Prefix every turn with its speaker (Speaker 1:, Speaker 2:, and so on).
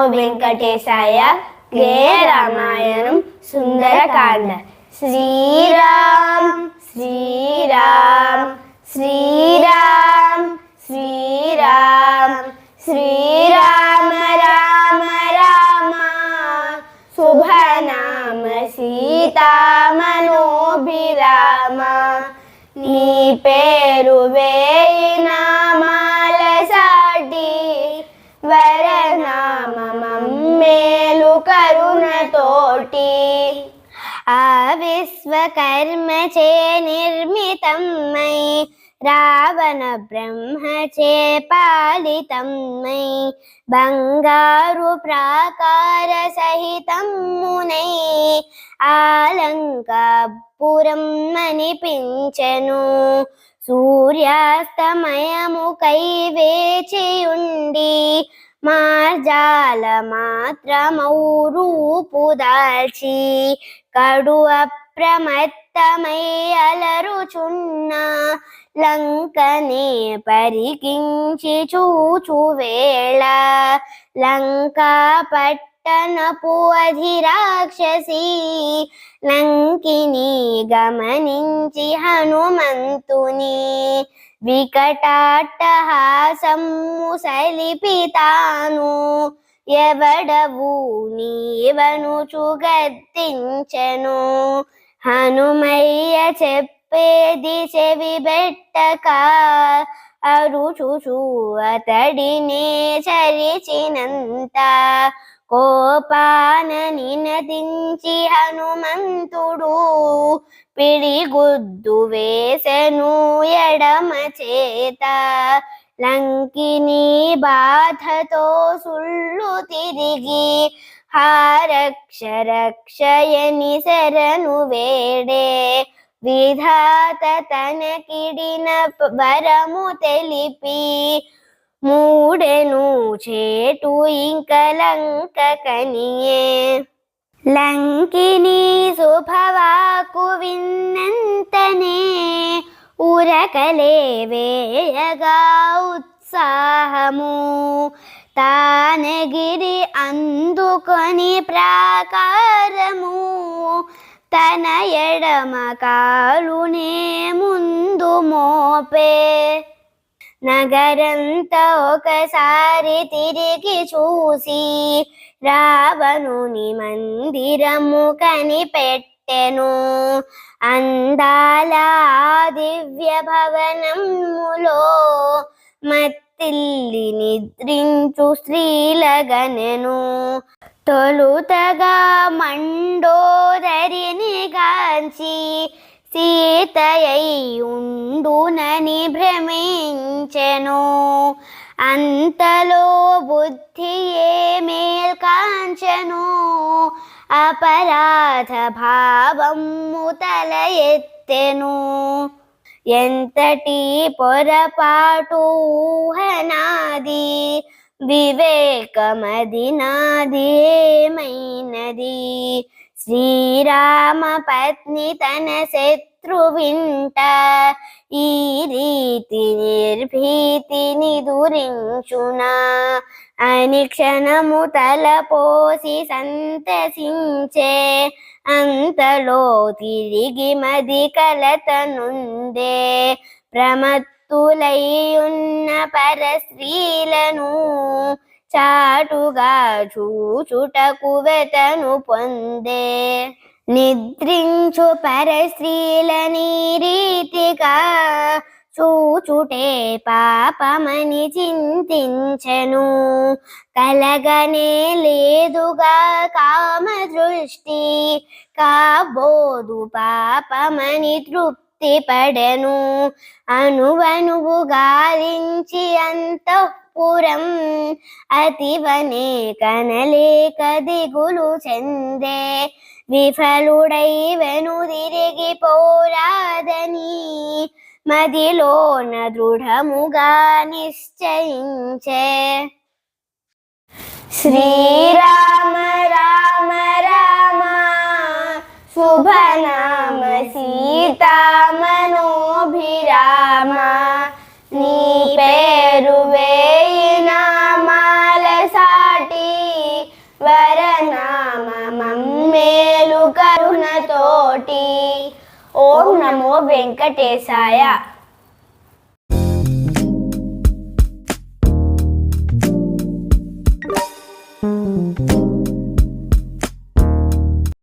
Speaker 1: వెంకటేశాయ. జయ రామాయణం సుందరకాండ. శ్రీరామ్ శ్రీరామ్ శ్రీరామ్ శ్రీరామ్ శ్రీరామ రామ రామ శుభనామ సీతామనోభిరామ. నీ పేరు వేయి నామాల సాటి వరనామమేలు కరుణతోటి. ఆ విశ్వకర్మచే నిర్మితమై రావణ బ్రహ్మచే పాలితమై బంగారు ప్రాకార సహితమునై ఆలంకాపురం మనిపించెను. సూర్యాస్తమయముకై వేచియుండి మార్జాల మాత్రమౌ రూపు దాల్చి కడు అప్రమత్తమై అలరుచున్న లంకనే పరికించి చూచు వేళ లంకా పట్టణపు అధిరాక్షసి లంకిని గమనించి హనుమంతుని వికటాట్టహాసము సలిపితాను. ఎవడవు నీవనుచు గద్దించెను. హనుమయ్య చెప్పేది చెవి బెట్టక అరుచుచు అతడినే చరిచినంత కోపాన నినదించి హనుమంతుడు పిడిగుద్దు వేసెను ఎడమ చేత. లంకిని బాధతో సుళ్ళు తిరిగి హారక్ష రక్షయని శరణు వేడే. విధాత తనకిడిన వరము తెలిపి మూడెను చేటు ఇంక లంక కనియే. లంకిని శుభవాకు విన్నంతనే ఉరకలే వేయగా ఉత్సాహము తానగిరి అందుకొని ప్రాకారము తన ఎడమ కాలునే ముందు మోపే. నగరంతా ఒకసారి తిరిగి చూసి రావణుని మందిరము కనిపెట్టెను. అందాల దివ్య భవనములో మత్తిల్లి నిద్రించు స్త్రీలగనెను. తొలుతగా మండోదరిని గాంచి సీతయై ఉండునని భ్రమించెను. అంతలో బుద్ధి ఏ మేల్కాంచెను. అపరాధ భావము తల ఎత్తెను. ఎంతటి పొరపాటు ఊహనాది వివేకమది నాది ఏమైనది. శ్రీరామ పత్ని తన శత్రువింట ఈ రీతి నిర్భీతిని దురించునా అని క్షణము తలపోసి సంతసించే. అంతలో తిరిగి మది కలత నుండే. ప్రమత్తులై ఉన్న పరస్త్రీలను చాటుగా చూచుటకు వెతను పొందే. నిద్రించు పరస్త్రీలని రీతిగా చూచుటే పాపమని చింతించెను. కలగనే లేదుగా కామ దృష్టి కాబోదు పాపమని తృప్తి పడెను. అనువనువు గాలించి అంతఃపురం అతివనే కనలేక దిగులు చెందే. విఫలుడై వెనుదిరిగి పోరాదని మదిలోన దృఢముగా నిశ్చయించే. శ్రీరామ రామ రామ శుభనామ సీతామనోభిరామ. నీ పేరు వేయి నామాల సాటి కోటి. ఓం నమో వెంకటేశాయ.